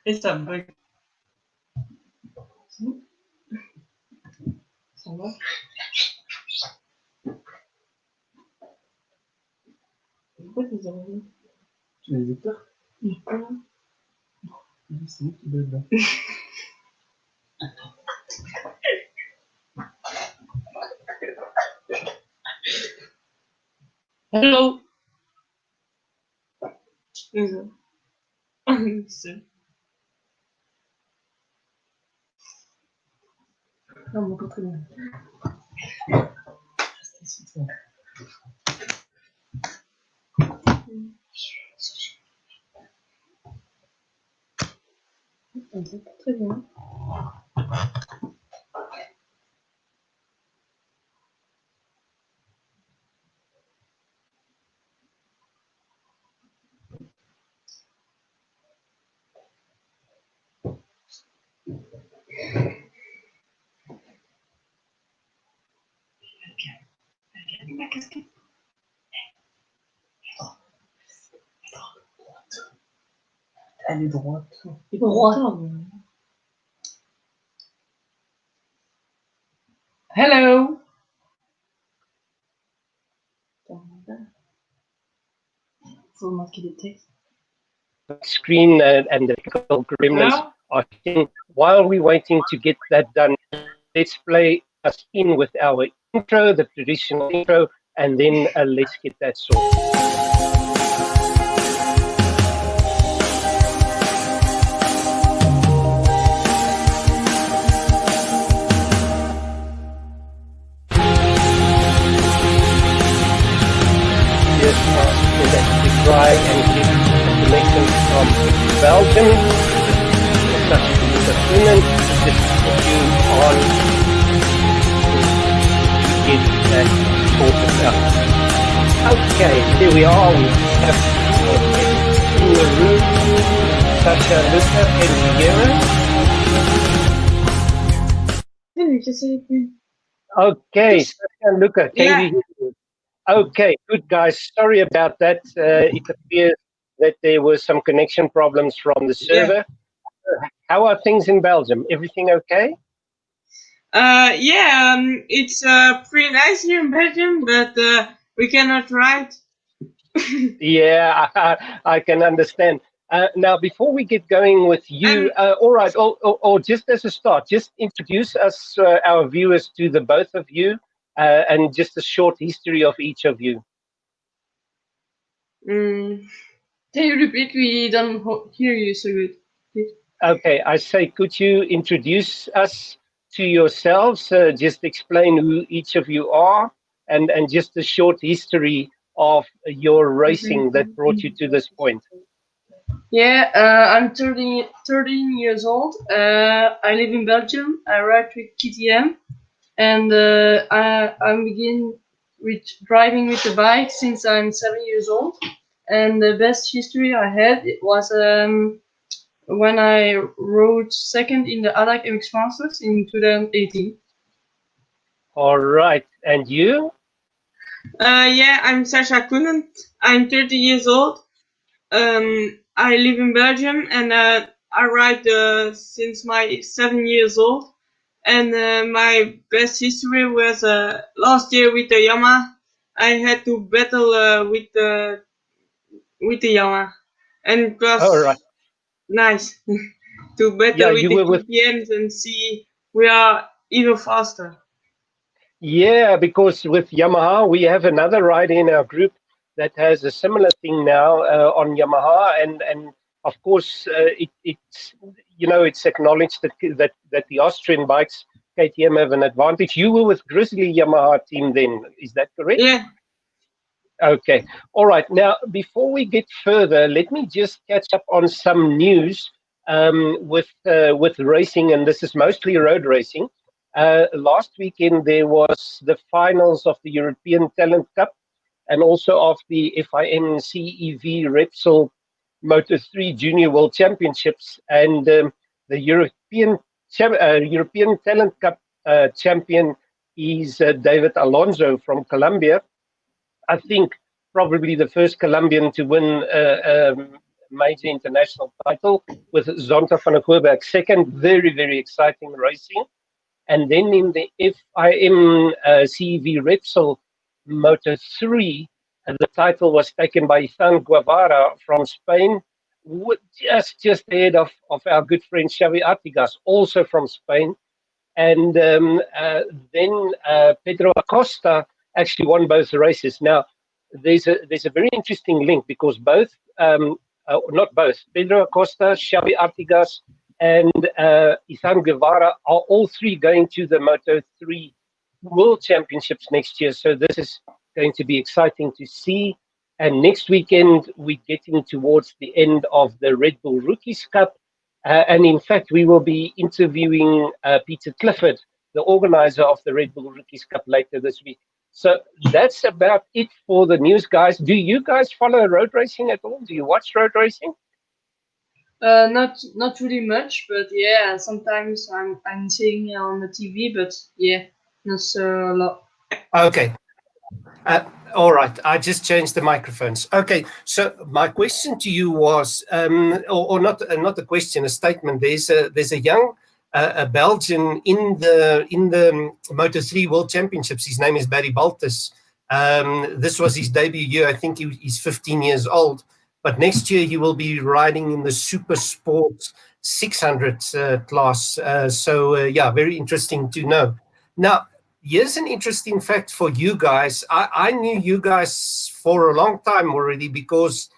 It's a bug. Ça va? Pourquoi tu les as enlevés? Tu les écartes? Pourquoi? C'est moi qui dois être là. Hello. C'est... Non, mon pas très bien. Très bien. Ma casquette. Elle est droite. Droite. Hello. Faut marquer des textes. Screen and the technical gremlins No? are in. While we're waiting to get that done, let's play us in with our intro, the traditional intro, and then let's get that sorted. Try and get a connection from Belgium. Sacha Coenen just working on to get that sorted out. Okay, there we are. We have in the room Sacha, Luca, and Guillermo. Okay, Sacha and Luca, can you hear me? Okay, good guys. Sorry about that. It appears that there were some connection problems from the server. Yeah. How are things in Belgium? Everything okay? It's pretty nice here in Belgium, but we cannot ride. Yeah, I can understand. Now, before we get going with you, all right, or just as a start, just introduce us, our viewers, to the both of you. And just a short history of each of you. Can you repeat? We don't hear you so good. Please. Okay, I say, could you introduce us to yourselves? Just explain who each of you are, and just a short history of your racing that brought you to this point. Yeah, I'm 13 years old. I live in Belgium. I ride with KTM. And I begin with driving with the bike since I'm 7 years old. And the best history I had was when I rode second in the ADAC MX Masters in 2018. All right, and you? Yeah, I'm Sacha Coenen. I'm 30 years old. I live in Belgium, and I ride since my 7 years old. And my best history was last year with the Yamaha. I had to battle with the Yamaha, and it was nice to battle with the KTMs and see we are even faster. Yeah, because with Yamaha, we have another rider in our group that has a similar thing now on Yamaha, and of course it's acknowledged that the Austrian bikes KTM have an advantage. You were with Grizzly Yamaha team then, is that correct? Yeah. Okay. All right. Now, before we get further, let me just catch up on some news with racing, and this is mostly road racing. Last weekend there was the finals of the European Talent Cup and also of the FIM CEV Repsol Moto3 Junior World Championships, and the European Talent Cup champion is David Alonso from Colombia. I think probably the first Colombian to win major international title with Zonta van der Koeberg second. Very, very exciting racing. And then in the FIM CEV Repsol Moto 3, the title was taken by Ethan Guevara from Spain, just ahead of our good friend Xavi Artigas, also from Spain. And then Pedro Acosta actually won both races. Now, there's a very interesting link because both, not both, Pedro Acosta, Xavi Artigas, and Ethan Guevara are all three going to the Moto3 World Championships next year. So this is going to be exciting to see. And next weekend, we're getting towards the end of the Red Bull Rookies Cup. And in fact, we will be interviewing Peter Clifford, the organizer of the Red Bull Rookies Cup, later this week. So that's about it for the news, guys. Do you guys follow road racing at all? Do you watch road racing? Not really much, but yeah, sometimes I'm seeing it on the TV, but yeah, not so a lot. Okay. All right. I just changed the microphones. Okay. So my question to you was, or not a question, a statement. There's a young a Belgian in the Moto3 World Championships. His name is Barry Baltus. This was his debut year. I think he's 15 years old. But next year he will be riding in the Super Sport 600 class. Yeah, very interesting to know. Now, here's an interesting fact for you guys. I knew you guys for a long time already because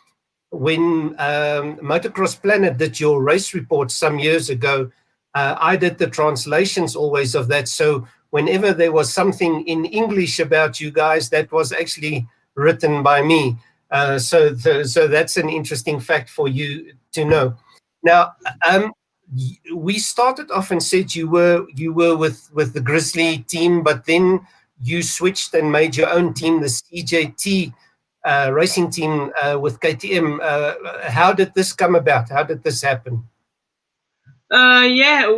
when Motocross Planet did your race report some years ago, I did the translations always of that. So whenever there was something in English about you guys, that was actually written by me. So that's an interesting fact for you to know. Now, we started off and said you were with the Grizzly team, but then you switched and made your own team, the CJT racing team with KTM. How did this come about? How did this happen? Yeah,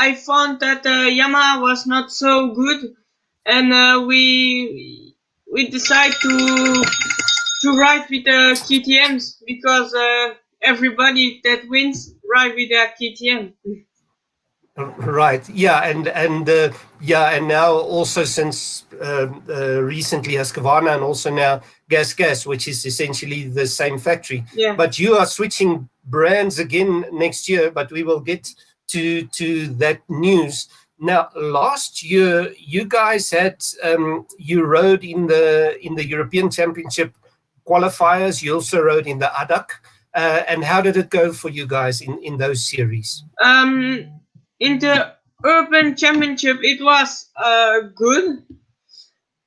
I found that Yamaha was not so good, and we decided to ride with the KTMs because everybody that wins ride with their KTM. Right. Yeah. And now also since recently Husqvarna and also now Gas, which is essentially the same factory. Yeah. But you are switching brands again next year, but we will get to that news. Now, last year you guys had you rode in the European Championship qualifiers. You also rode in the ADAC. And how did it go for you guys in those series? In the Urban Championship, it was good,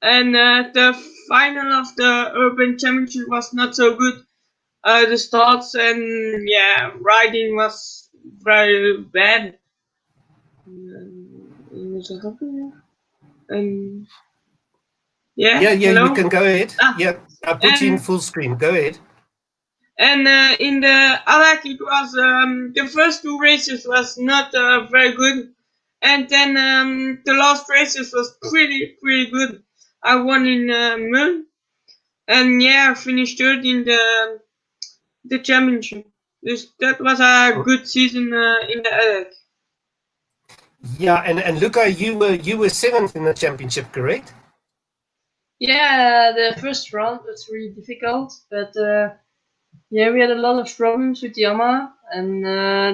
and the final of the Urban Championship was not so good. The starts and riding was very bad. Yeah, hello? you can go ahead. Yeah, I put you in full screen. Go ahead. And in the ALAC, it was the first two races was not very good, and then the last races was pretty good. I won in Muln, and I finished third in the championship. That was a good season in the ALAC. Yeah, and Luca, you were seventh in the championship, correct? Yeah, the first round was really difficult, but we had a lot of problems with Yamaha, and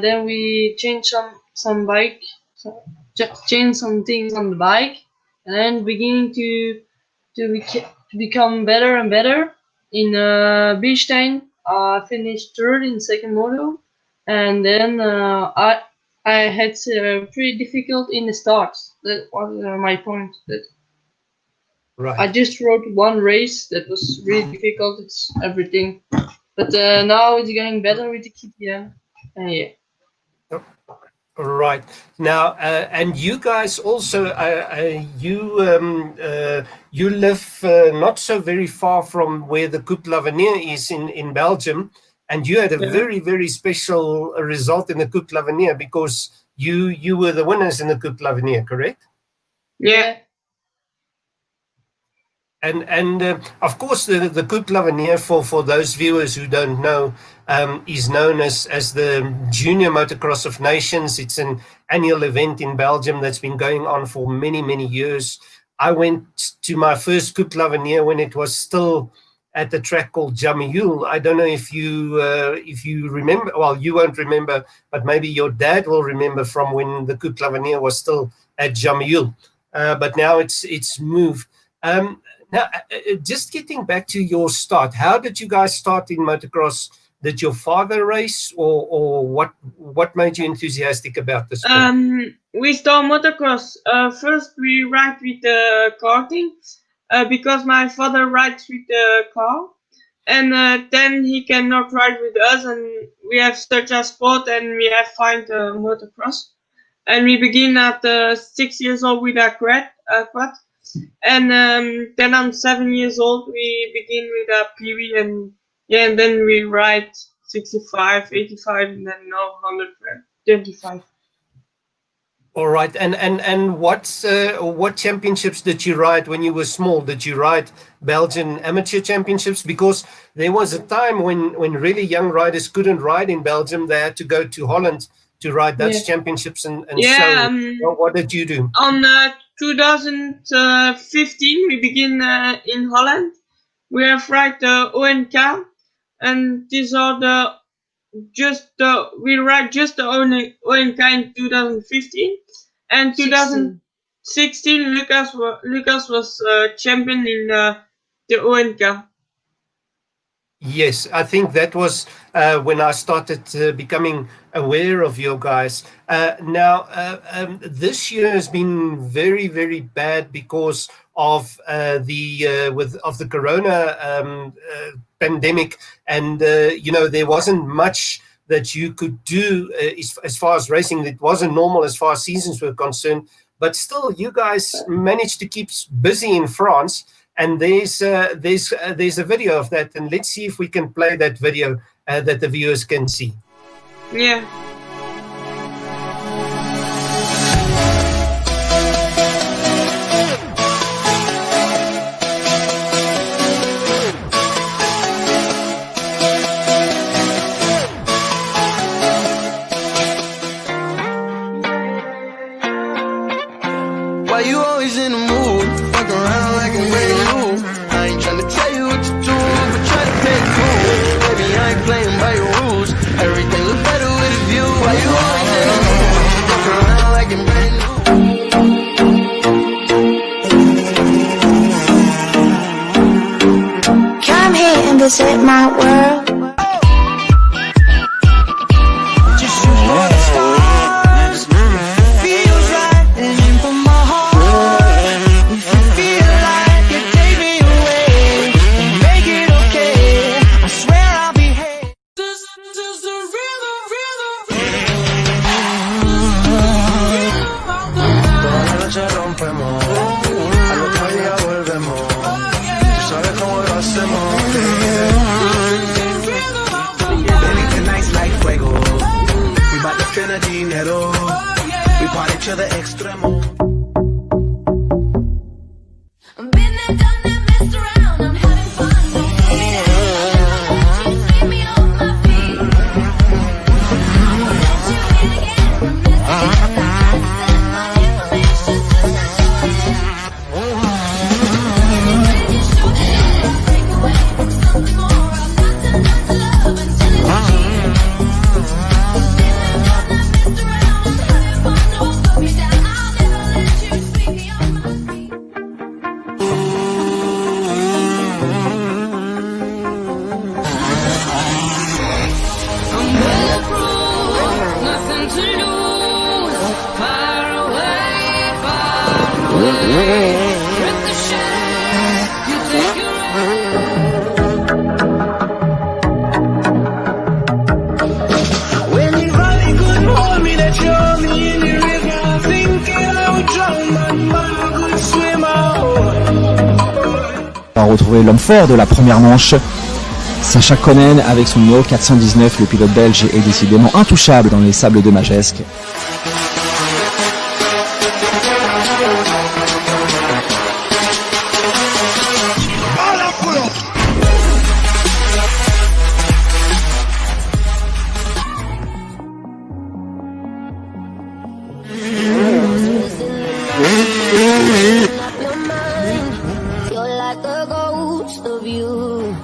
then we changed some bike, changed some things on the bike, and then beginning to become better and better. In Bielstein, I finished third in second moto, and then I had pretty difficult in the starts. That was my point. Right. I just rode one race that was really difficult. It's everything. But now it's getting better with the KTM. Yeah. Right. Now, and you guys also, you live not so very far from where the Coupe de l'Avenir is in Belgium, and you had a very, very special result in the Coupe de l'Avenir because you were the winners in the Coupe de l'Avenir, correct? Yeah. And of course, the Coupe l'Avenir, for those viewers who don't know, is known as the Junior Motocross of Nations. It's an annual event in Belgium that's been going on for many, many years. I went to my first Coupe l'Avenir when it was still at the track called Jamil. I don't know if you remember. Well, you won't remember, but maybe your dad will remember from when the Coupe l'Avenir was still at Jamil. But now it's moved. Now, just getting back to your start, how did you guys start in motocross? Did your father race, or what made you enthusiastic about this sport? We start motocross. First, we ride with the karting because my father rides with the car, and then he cannot ride with us, and we have such a sport, and we have find motocross. And we begin at 6 years old with a quad. And then I'm 7 years old. We begin with a PV, and then we ride 65, 85, and then now 125. All right, and what championships did you ride when you were small? Did you ride Belgian amateur championships? Because there was a time when really young riders couldn't ride in Belgium. They had to go to Holland to ride Dutch championships, and so what did you do? On 2015, we begin in Holland. We have ride the ONK, and these are we ride just the ONK in 2015, and 2016 Lucas was champion in the ONK. Yes, I think that was when I started becoming aware of you guys. Now, this year has been very, very bad because of the corona pandemic, and there wasn't much that you could do as far as racing. It wasn't normal as far as seasons were concerned, but still, you guys managed to keep busy in France. And there's a video of that, and let's see if we can play that video that the viewers can see. Yeah. Why you always in the mood? Fuck around like I'm brand new. I ain't tryna tell you what to do, but try to play it cool. Baby, I ain't playing by your rules. Everything look better with a view. Why you always in the mood? Fuck around like I'm brand new. Come here and visit my world. Just shoot for the stars. Feels right, aim for my heart. If you feel like you take me away, make it okay. I swear I'll behave. This is the Toda la noche rompemos, al otro día volvemos. Tú sabes cómo lo hacemos. Baby, tonight's like fuego. We bout to spend a dinero. We party to the extremo. Been there, done that, messed around. I'm having fun. You sweep me off my feet. I'ma let you in again. I'm missing the send my information to when you show me break away from something more. I've got to love until it's here. Been there, done that, messed around. I'm having fun. Don't slow me down. I'll never let you sweep me off my feet. I'm bulletproof, nothing to lose. Far away, Rip the shade, you take your When you finally couldn't hold me, that you hold me in the river, thinking I would drown, but I could swim out. On va retrouver l'homme fort de la première manche, Sacha Coenen avec son numéro 419. Le pilote belge est décidément intouchable dans les sables de Magesque. thoughts of you.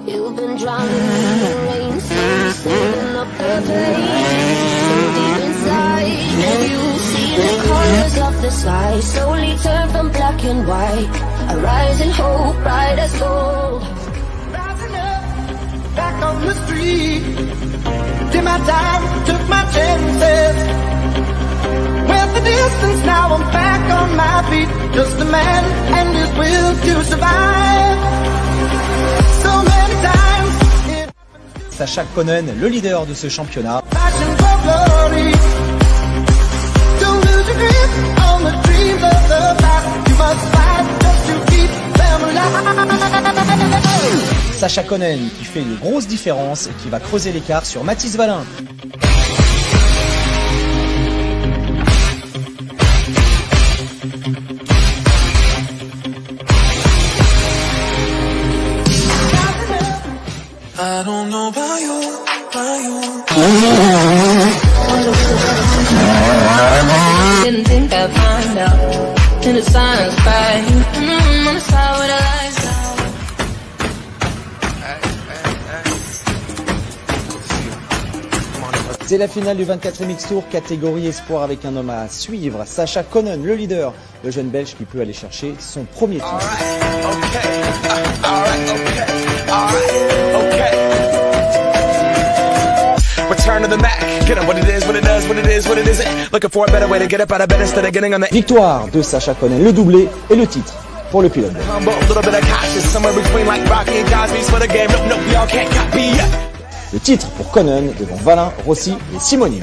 You've been drowning in the rain, slowly filling up the pain. So deep inside of you, see the colors of the sky slowly turn from black and white. A rising hope, bright as gold. Rising up, back on the street. Did my time, took my chances. Went the distance, now I'm back on my feet. Just a man and his will to survive. So many times it Sacha Coenen, le leader de ce championnat. passion for glory. Don't lose your grip on the dreams of the past. You must fight just to keep them alive. Sacha Coenen qui fait de grosses différences et qui va creuser l'écart sur Mathis Valin. I don't know about you. Didn't think I'd find out in the silence by on the side where the lights out. C'est la finale du 24e X-Tour, catégorie espoir avec un homme à suivre, Sacha Coenen, le leader, le jeune Belge qui peut aller chercher son premier titre. Return to the Mac, get up what it is, what it does, what it is, what it isn't. Looking for a better way to get up out of bed instead of getting on the Victoire de Sacha Coenen, le doublé et le titre pour le pilote belge. humble, a little bit of cautious, somewhere between like Rocky and Cosby's for the game. Nope, nope, y'all can't copy yet. Le titre pour Coenen devant Valin, Rossi et Simoni.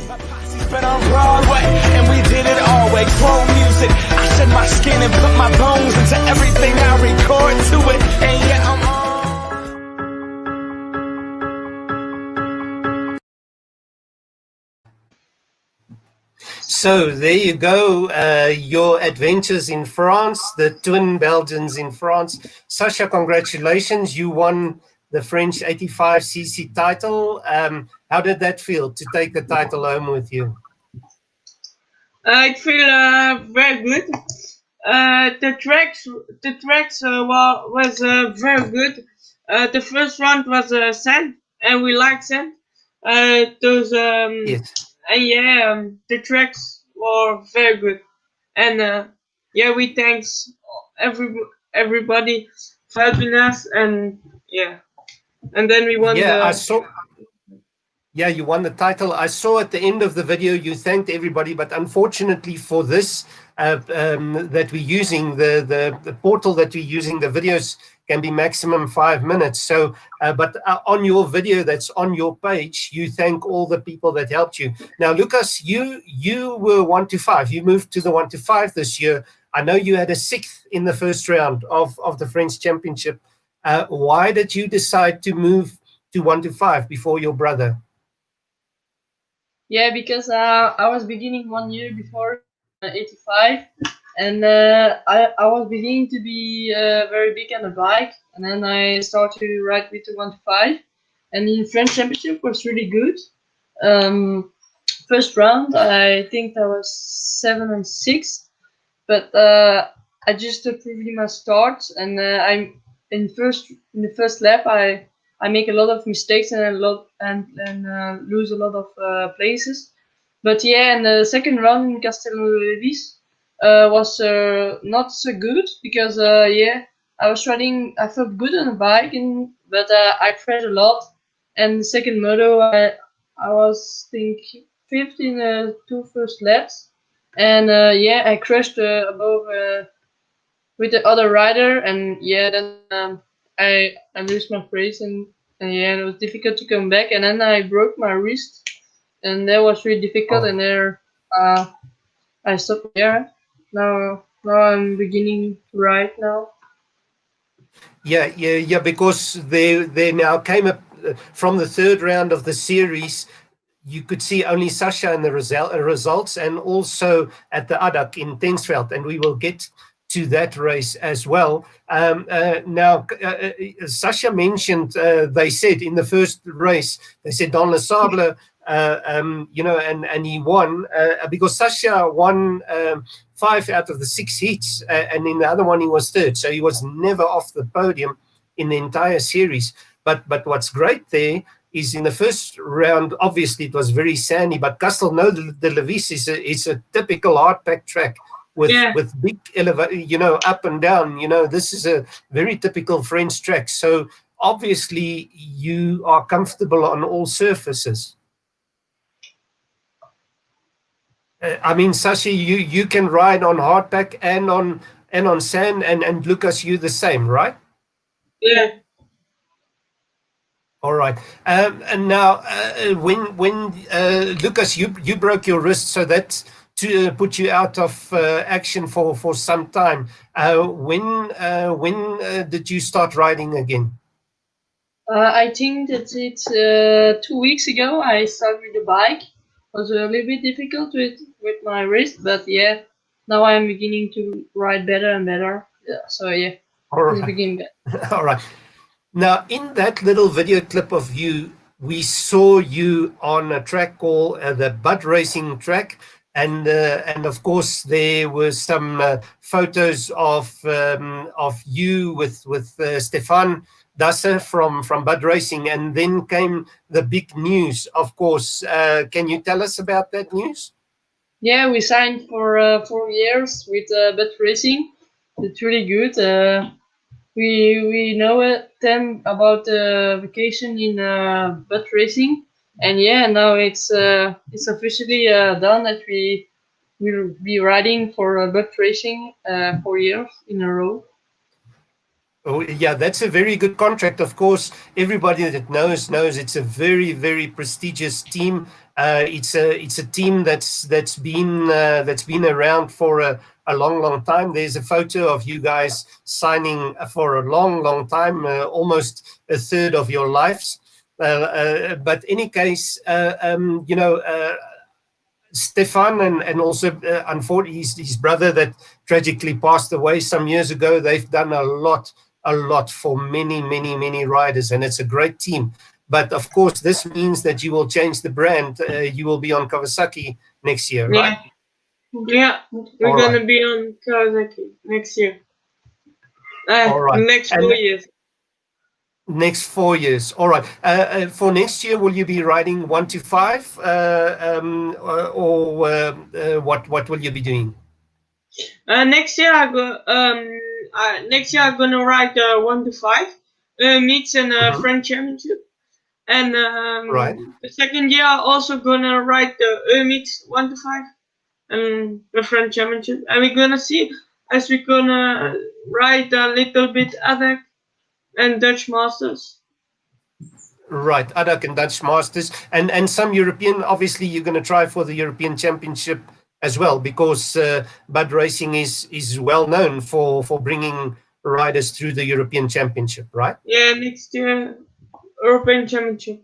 Been on Broadway, and we did it all way. Chrome music, I shed my skin and put my bones into everything I record to it. And yeah, I'm on. So there you go, your adventures in France, the twin Belgians in France. Sacha, congratulations, you won the French 85cc title. How did that feel to take the title home with you? I feel very good. The tracks was very good. The first round was sand, and we liked sand. Those Yes. the tracks were very good, and we thanks everybody for helping us, and then we won. Yeah, I saw. Yeah, you won the title. I saw at the end of the video you thanked everybody, but unfortunately for this that we're using, the portal that we're using, the videos can be maximum 5 minutes. So, but on your video that's on your page, you thank all the people that helped you. Now, Lucas, you were 1 to 5. You moved to the 1 to 5 this year. I know you had a 6th in the first round of the French Championship. Why did you decide to move to 1 to 5 before your brother? Yeah, because I was beginning 1 year before 85, and I was beginning to be very big on the bike, and then I started to ride with the 1 to 5, and the French Championship was really good. First round, I think that was 7 and 6, but I just improved my start, and I'm in the first lap I make a lot of mistakes and lose a lot of places. But yeah, and the second round in Castello-Levis was not so good because I was riding. I felt good on the bike, but I crashed a lot. And the second moto, I was fifth in the 2 first laps, and I crashed above with the other rider, and then I lost my race, and it was difficult to come back, and then I broke my wrist, and that was really difficult. And there I stopped there. Now I'm beginning to ride now. Yeah, because they now came up from the third round of the series. You could see only Sacha in the results, and also at the Adak in Tengsveld, and we will get to that race as well. Now, Sacha mentioned, they said in the first race, they said Don Le Sable, and he won because Sacha won 5 out of the 6 heats, and in the other one he was third, so he was never off the podium in the entire series. But what's great there is in the first round, obviously it was very sandy, but Castelnau de Levis is a typical hardpack track with big up and down. This is a very typical French track. So obviously you are comfortable on all surfaces. I mean, Sashi, you can ride on hardpack and on sand, and Lucas, you the same, right? Yeah. All right. And now, when Lucas, you broke your wrist, so that's to put you out of action for some time. When did you start riding again? I think that it's 2 weeks ago I started with the bike. It was a little bit difficult with my wrist, but yeah, now I'm beginning to ride better and better. Yeah, so yeah, All it's right. beginning better. All right. Now, in that little video clip of you, we saw you on a track called the Bud Racing track, and of course there were some photos of you with Stefan Dasse from Bud Racing, and then came the big news. Of course, can you tell us about that news? Yeah, we signed for 4 years with Bud Racing. It's really good. We know them about vacation in Bud Racing, and yeah, now it's officially done that we will be riding for Bud Racing 4 years in a row. Oh, yeah, that's a very good contract. Of course, everybody that knows it's a very, very prestigious team. It's a team that's been around for a long time. There's a photo of you guys signing for a long time, almost a third of your lives. But any case, Stefan and also unfortunately his brother that tragically passed away some years ago, they've done a lot for many riders, and it's a great team. But of course, this means that you will change the brand. You will be on Kawasaki next year, right? Yeah, we're gonna be on Kawasaki next year. All right. Next 4 years. Next 4 years. All right. For next year, will you be riding 1 to 5, or what will you be doing? Next year I'm gonna ride 1 to 5 meets and French Championship, and Right. the second year I'm also gonna ride the meets 1 to 5 and the French Championship, and we're gonna see as we're gonna ride a little bit ADAC and Dutch Masters. Right, ADAC and Dutch Masters, and some European. Obviously, you're going to try for the European Championship as well, because Bud Racing is well known for bringing riders through the European Championship, right? Yeah, next year European Championship.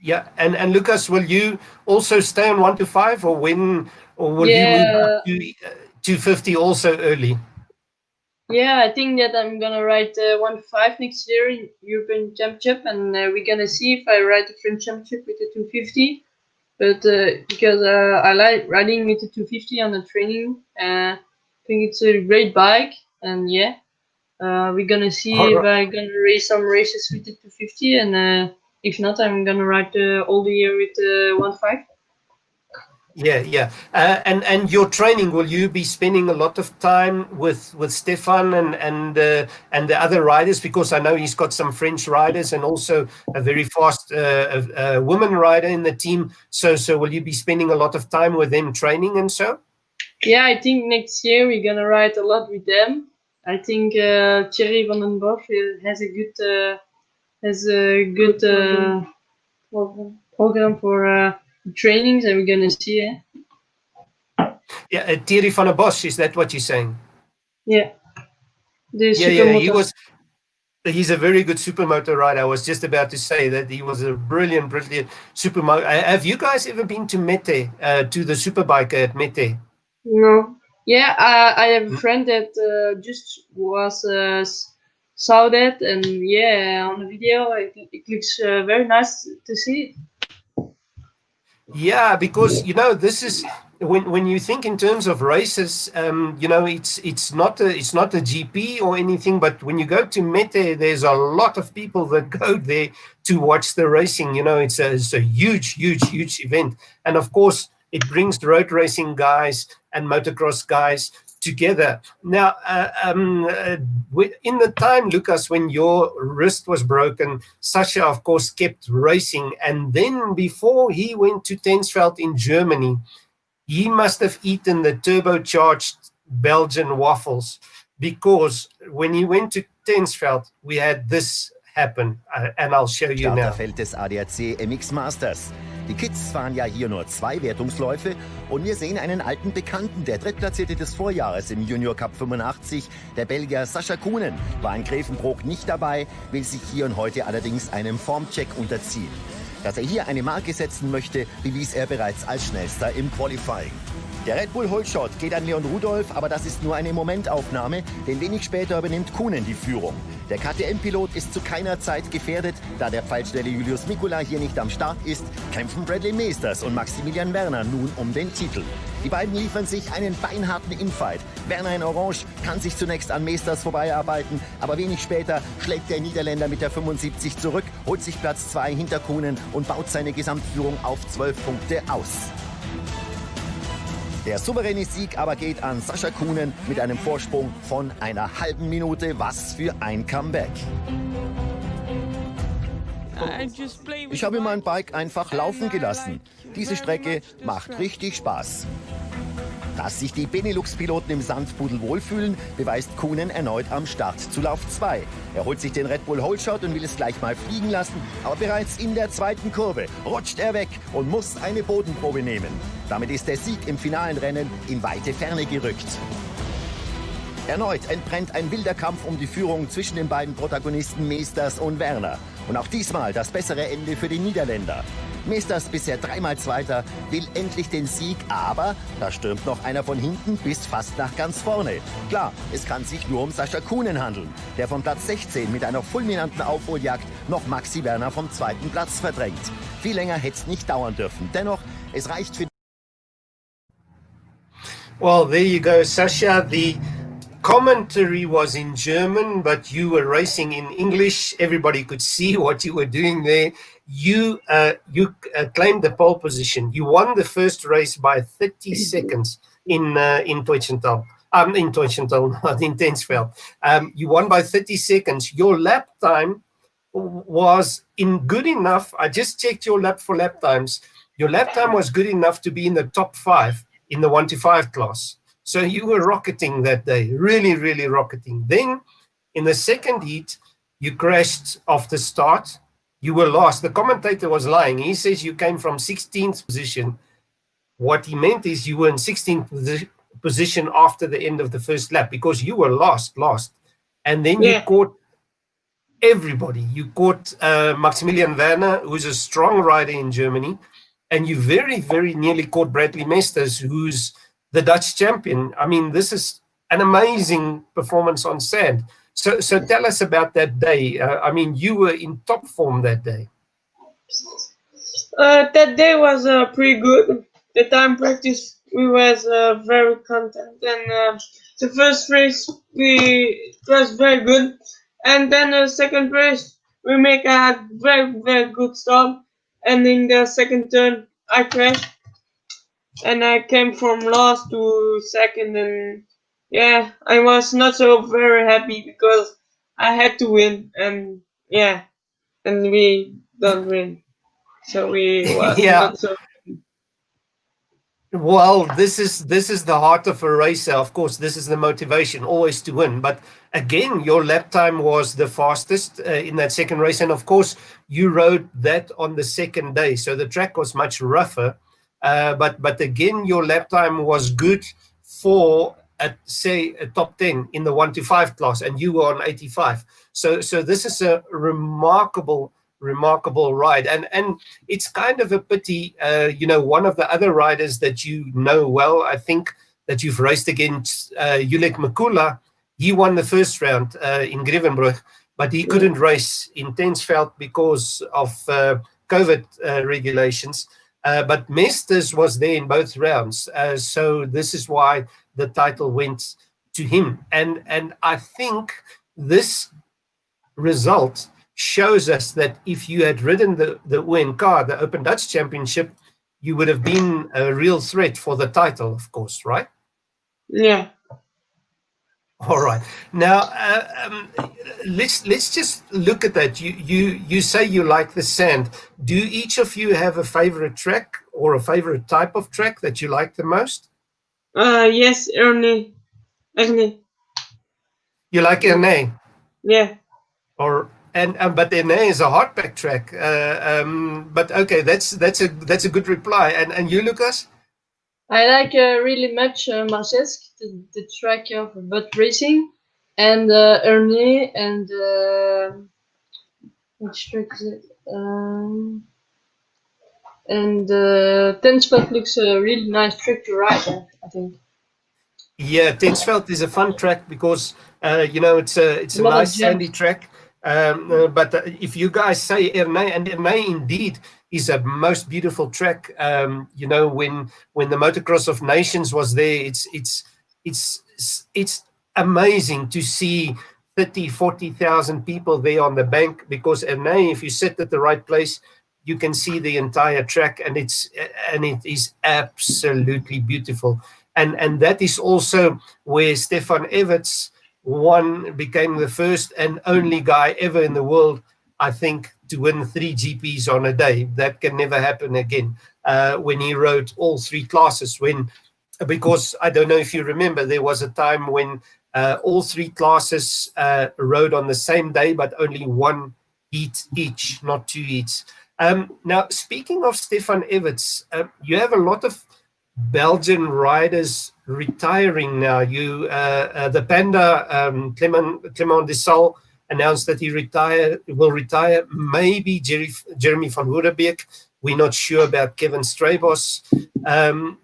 Yeah, and Lucas, will you also stay on 1 to 5, or will you move up to 250 also early? Yeah, I think that I'm gonna ride 1 to 5 next year in European Championship, and we're gonna see if I ride the French Championship with the 250. But because I like riding with the 250 on the training, I think it's a great bike, and yeah, we're gonna see if I'm gonna race some races with the 250, and if not, I'm gonna ride all the year with the 1.5. Yeah. And your training, will you be spending a lot of time with Stefan and the other riders? Because I know he's got some French riders and also a very fast woman rider in the team. So will you be spending a lot of time with them training and so? Yeah, I think next year we're gonna ride a lot with them. I think Thierry van den Bosch has a good program for trainings, and we're gonna see. Yeah, Thierry van den Bosch, is that what you're saying? Yeah. He's a very good supermoto rider. I was just about to say that he was a brilliant supermoto. Have you guys ever been to Mete, to the superbike at Mete? No. Yeah, I have a friend that just saw that, and yeah, on the video it looks very nice to see. Yeah, because this is when you think in terms of races, it's not a GP or anything, but when you go to Mete, there's a lot of people that go there to watch the racing. It's a huge event, and of course it brings the road racing guys and motocross guys together. Now, in the time, Lucas, when your wrist was broken, Sacha, of course, kept racing, and then before he went to Tensfeld in Germany, he must have eaten the turbocharged Belgian waffles, because when he went to Tensfeld, we had this happen, and I'll show you now. Starterfeld des ADAC MX Masters. Die Kids fahren ja hier nur 2 Wertungsläufe und wir sehen einen alten Bekannten, der Drittplatzierte des Vorjahres im Junior Cup 85, der Belgier Sacha Coenen, war in Grevenbroich nicht dabei, will sich hier und heute allerdings einem Formcheck unterziehen. Dass er hier eine Marke setzen möchte, bewies er bereits als Schnellster im Qualifying. Der Red Bull Holshot geht an Leon Rudolph, aber das ist nur eine Momentaufnahme, denn wenig später übernimmt Coenen die Führung. Der KTM-Pilot ist zu keiner Zeit gefährdet, da der pfeilschnelle Julius Mikula hier nicht am Start ist, kämpfen Bradley Meesters und Maximilian Werner nun um den Titel. Die beiden liefern sich einen beinharten Infight. Werner in Orange kann sich zunächst an Meesters vorbeiarbeiten, aber wenig später schlägt der Niederländer mit der 75 zurück, holt sich Platz 2 hinter Coenen und baut seine Gesamtführung auf 12 Punkte aus. Der souveräne Sieg aber geht an Sacha Coenen mit einem Vorsprung von einer halben Minute. Was für ein Comeback. Ich habe mein Bike einfach laufen gelassen. Diese Strecke macht richtig Spaß. Dass sich die Benelux-Piloten im Sandpudel wohlfühlen, beweist Coenen erneut am Start zu Lauf 2. Er holt sich den Red Bull Holshot und will es gleich mal fliegen lassen, aber bereits in der zweiten Kurve rutscht er weg und muss eine Bodenprobe nehmen. Damit ist der Sieg im finalen Rennen in weite Ferne gerückt. Erneut entbrennt ein wilder Kampf um die Führung zwischen den beiden Protagonisten Meesters und Werner. Und auch diesmal das bessere Ende für den Niederländer. Meesters, bisher 3-mal Zweiter, will endlich den Sieg, aber da stürmt noch einer von hinten bis fast nach ganz vorne. Klar, es kann sich nur um Sacha Coenen handeln, der von Platz 16 mit einer fulminanten Aufholjagd noch Maxi Werner vom 2. Platz verdrängt. Viel länger hätte es nicht dauern dürfen. Dennoch, es reicht für... Well, there you go, Sacha. The commentary was in German, but you were racing in English. Everybody could see what you were doing there. You claimed the pole position. You won the first race by 30 seconds in Teutschenthal. In Teutschenthal, not in Tensfeld. You won by 30 seconds. Your lap time was good enough. I just checked your lap times. Your lap time was good enough to be in the top 5 in the 1 to 5 class. So you were rocketing that day, really, really rocketing. Then in the second heat, you crashed off the start. You were lost. The commentator was lying. He says you came from 16th position. What he meant is you were in 16th position after the end of the first lap because you were lost. And then you caught everybody. You caught Maximilian Werner, who's a strong rider in Germany. And you very, very nearly caught Bradley Meesters, who's the Dutch champion. I mean, this is an amazing performance on sand. So tell us about that day. I mean, you were in top form that day. That day was pretty good. The time practice, we was very content. And the first race, it was very good. And then the second race, we make a very, very good start. And in the second turn, I crashed. And I came from last to second, and yeah, I was not so very happy because I had to win, and yeah, and we don't win, so we was not so. Well, this is the heart of a racer. Of course, this is the motivation, always to win. But again, your lap time was the fastest in that second race, and of course, you rode that on the second day, so the track was much rougher. But again, your lap time was good for, say, a top 10 in the 1 to 5 class, and you were on 85. So this is a remarkable ride, and it's kind of a pity. One of the other riders that you know well, I think, that you've raced against, Julek Mikula, he won the first round in Grevenbroich, but he couldn't race in Tensfeld because of COVID regulations. but Mestes was there in both rounds. So this is why the title went to him. And I think this result shows us that if you had ridden the ONK, the Open Dutch Championship, you would have been a real threat for the title, of course, right? Yeah. All right. Now, let's just look at that. You say you like the sand. Do each of you have a favorite track or a favorite type of track that you like the most? Yes, Ernie. You like Ernée, Yeah. but Ernée is a hardback track. But okay, that's a good reply. And you, Lucas? I like really much Marcesque, the track of Bud Racing, and Ernie, and which track is it? And Tensveld looks a really nice track to ride, I think. Yeah, Tensveld is a fun track because it's a lot of nice sandy jumps. track. But if you guys say Ernée, and Ernée indeed is a most beautiful track. When the Motocross of Nations was there, it's amazing to see 30,000-40,000 people there on the bank, because Ernée, if you sit at the right place, you can see the entire track, and it is absolutely beautiful. And that is also where Stefan Everts became the first and only guy ever in the world, I think, to win 3 GPs on a day. That can never happen again. When he rode all 3 classes, because I don't know if you remember, there was a time when all 3 classes rode on the same day, but only 1 heat each, not 2 heats. Now, speaking of Stefan Everts, you have a lot of Belgian riders retiring now. The Panda, Clement Desalle, announced that he will retire. Maybe Jeremy van Hoerenbeek. We're not sure about Kevin Strabos. And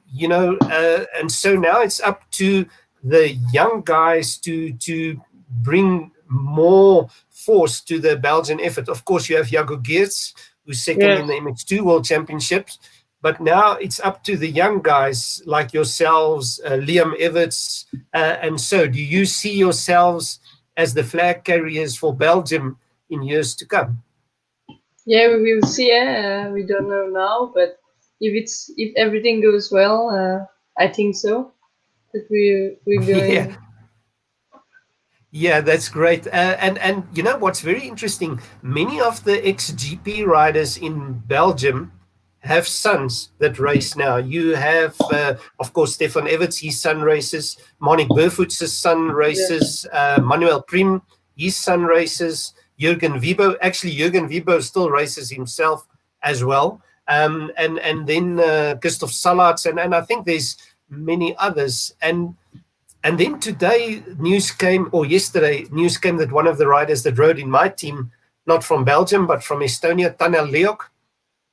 so now it's up to the young guys to bring more force to the Belgian effort. Of course, you have Jago Geerts, who's second in the MX2 World Championships. But now it's up to the young guys like yourselves, Liam Everts. And so do you see yourselves as the flag carriers for Belgium in years to come? Yeah, we will see. We don't know now, but if everything goes well, I think so. That we're going. Yeah. Yeah, that's great. And you know what's very interesting? Many of the ex-GP riders in Belgium have sons that race now. You have, of course, Stefan Everts, his son races. Monique Burfoot's son races. Manuel Prim, his son races. Jürgen Wiebo still races himself as well. And then Christoph Salatz, and I think there's many others. And then yesterday, news came that one of the riders that rode in my team, not from Belgium, but from Estonia, Tanel Leok,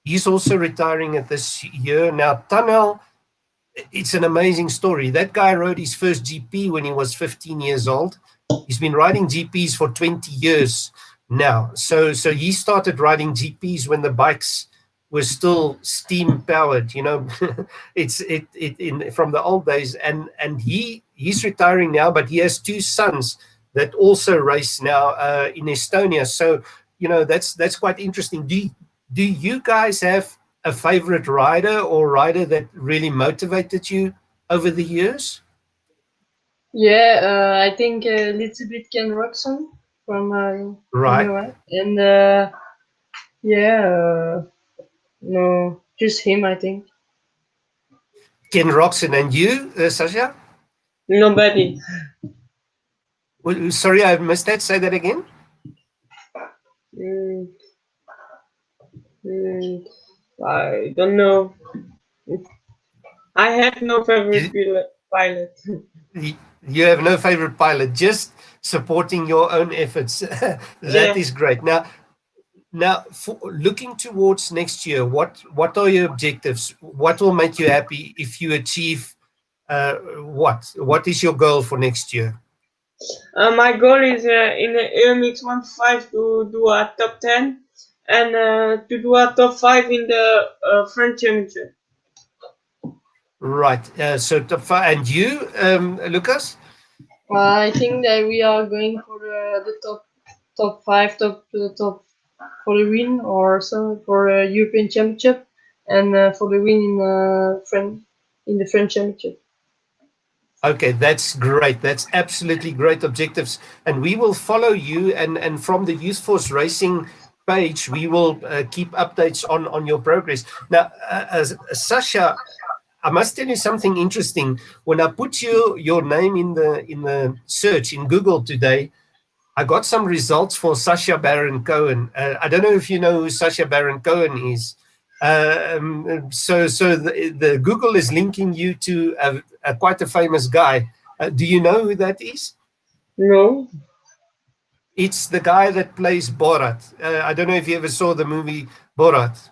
he's also retiring at this year. Now, Tanel, it's an amazing story. That guy rode his first GP when he was 15 years old. He's been riding GPs for 20 years now. So he started riding GPs when the bikes were still steam powered, it's from the old days, and he's retiring now, but he has 2 sons that also race now in Estonia. So that's quite interesting. Do you guys have a favorite rider or rider that really motivated you over the years? Yeah, I think a little bit Ken Roxon from Right. and no, just him, I think. Ken Roxon. And you, Sacha? Nobody. Well, sorry, I missed that. Say that again. I don't know. I have no favorite pilot. You have no favorite pilot, just supporting your own efforts. That is great. Now, for looking towards next year, what are your objectives? What will make you happy if you achieve what? What is your goal for next year? My goal is in the MX 1.5 to do a top 10 and to do a top 5 in the French Championship. Right. So top 5. And you, Lucas? I think that we are going for the top 5, top for the win, or so for European Championship, and for the win in the French Championship. Okay, that's great. That's absolutely great objectives. And we will follow you. And from the Youth Force Racing page, we will keep updates on your progress. Now, Sacha, I must tell you something interesting. When I put your name in the search in Google today, I got some results for Sacha Baron Cohen. I don't know if you know who Sacha Baron Cohen is. So the Google is linking you to quite a famous guy. Do you know who that is? No. It's the guy that plays Borat. I don't know if you ever saw the movie Borat.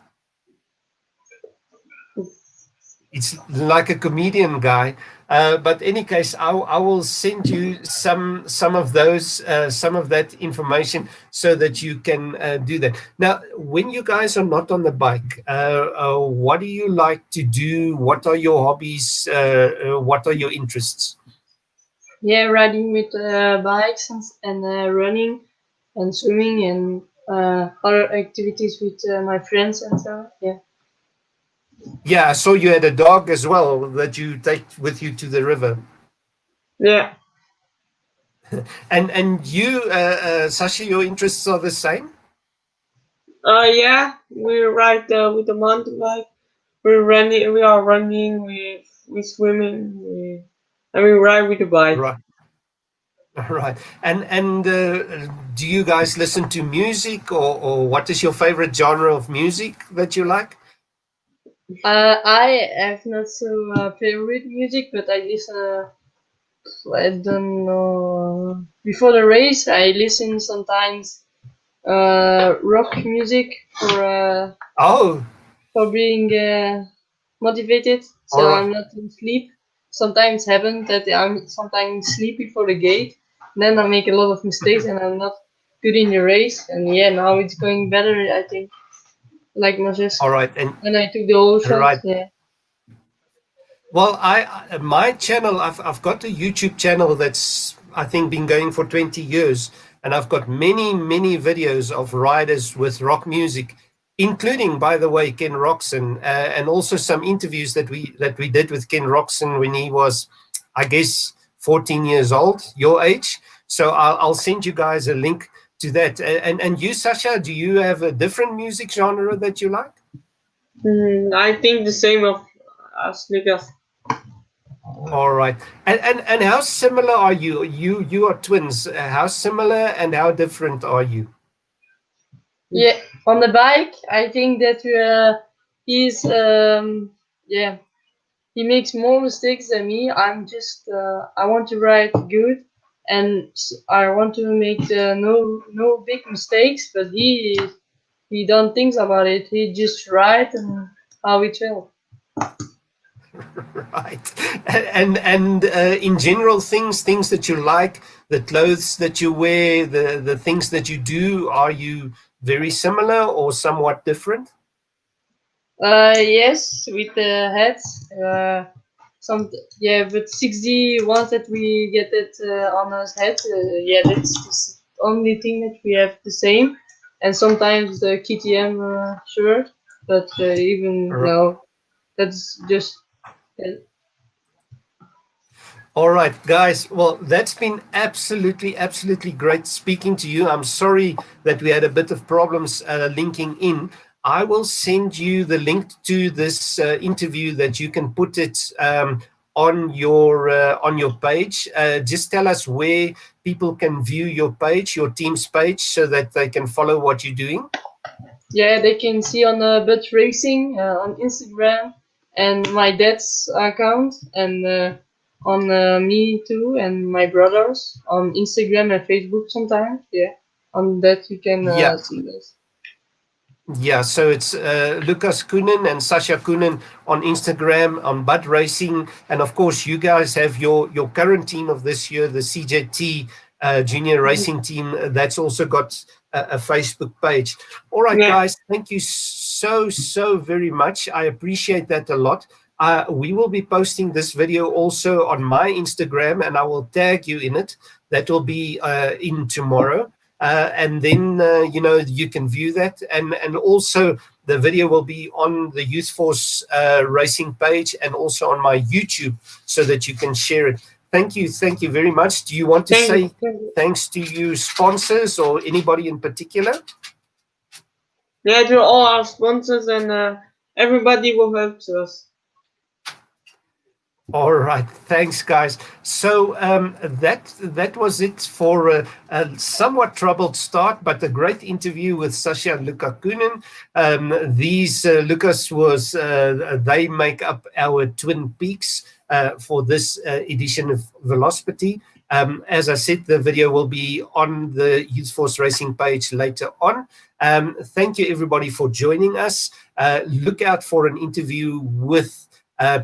It's like a comedian guy. But in any case, I will send you some of those, some of that information so that you can do that. Now, when you guys are not on the bike, what do you like to do? What are your hobbies? What are your interests? Yeah, riding with bikes and running and swimming and other activities with my friends and so. Yeah. Yeah, I saw you had a dog as well that you take with you to the river. Yeah. And you, Sacha, your interests are the same? Yeah, we ride with the mountain bike. We are running, we swimming, and we ride with the bike. Right. Right. And do you guys listen to music, or what is your favorite genre of music that you like? I have not so favorite music, but I listen. I don't know. Before the race, I listen sometimes rock music Oh, for being motivated, so all right. I'm not in sleep. Sometimes happen that I'm sometimes sleepy for the gate. Then I make a lot of mistakes and I'm not good in the race. And yeah, now it's going better, I think. Like Moses. All right. And When I took the whole shot, right. yeah. Well, my channel, I've got a YouTube channel that's, I think, been going for 20 years, and I've got many videos of riders with rock music, including, by the way, Ken Roxon, and also some interviews that we did with Ken Roxon when he was, I guess, 14 years old, your age. So I'll send you guys a link to that. And you, Sacha, do you have a different music genre that you like? I think the same as Lucas. All right. And how similar are you? You are twins. How similar and how different are you? Yeah, on the bike, I think that he's yeah, he makes more mistakes than me. I'm just I want to ride good, and I want to make no big mistakes. But he don't think about it. He just ride and how it will. Right. And in general, things that you like, the clothes that you wear, the things that you do, are you very similar or somewhat different? Yes, with the hats. But 6D ones that we get it on his head. Yeah, that's the only thing that we have the same. And sometimes the KTM shirt, but even no, that's just. All right, guys. Well, that's been absolutely great speaking to you. I'm sorry that we had a bit of problems linking in. I will send you the link to this interview that you can put it on your page. Just tell us where people can view your page, your team's page, so that they can follow what you're doing. Yeah, they can see on Bud Racing on Instagram and my dad's account and on me too and my brothers on Instagram and Facebook sometimes. Yeah, on that you can see this. Yeah, so it's Lucas Coenen and Sacha Coenen on Instagram, on Bud Racing, and of course you guys have your current team of this year, the CJT junior racing team that's also got a Facebook page. All right, Yeah. guys, thank you so very much. I appreciate that a lot. We will be posting this video also on my Instagram, and I will tag you in it. That will be in tomorrow. And then, you can view that. And also, the video will be on the Youth Force Racing page and also on my YouTube so that you can share it. Thank you very much. Do you want to say thanks to you sponsors or anybody in particular? Yeah, to all our sponsors and everybody who helps us. All right, thanks, guys. So that was it for a somewhat troubled start, but a great interview with Sacha and Luca Coenen. These Lucas was they make up our Twin Peaks for this edition of Velospitty. As I said, the video will be on the Youth Force Racing page later on. Thank you, everybody, for joining us. Look out for an interview with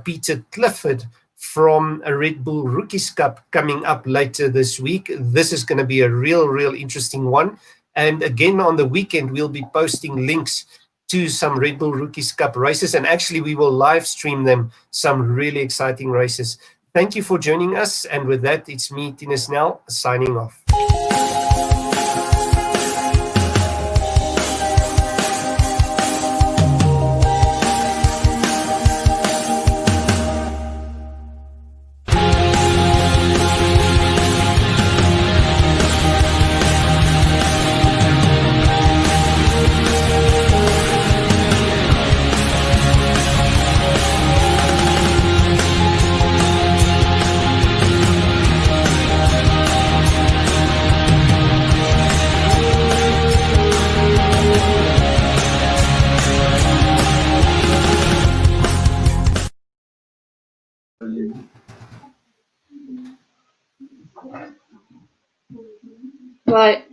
Peter Clifford from a Red Bull Rookies Cup coming up later this week. This is going to be a real interesting one. And again, on the weekend, we'll be posting links to some Red Bull Rookies Cup races. And actually, we will live stream them, some really exciting races. Thank you for joining us. And with that, it's me, Tina Snell, signing off. Bye.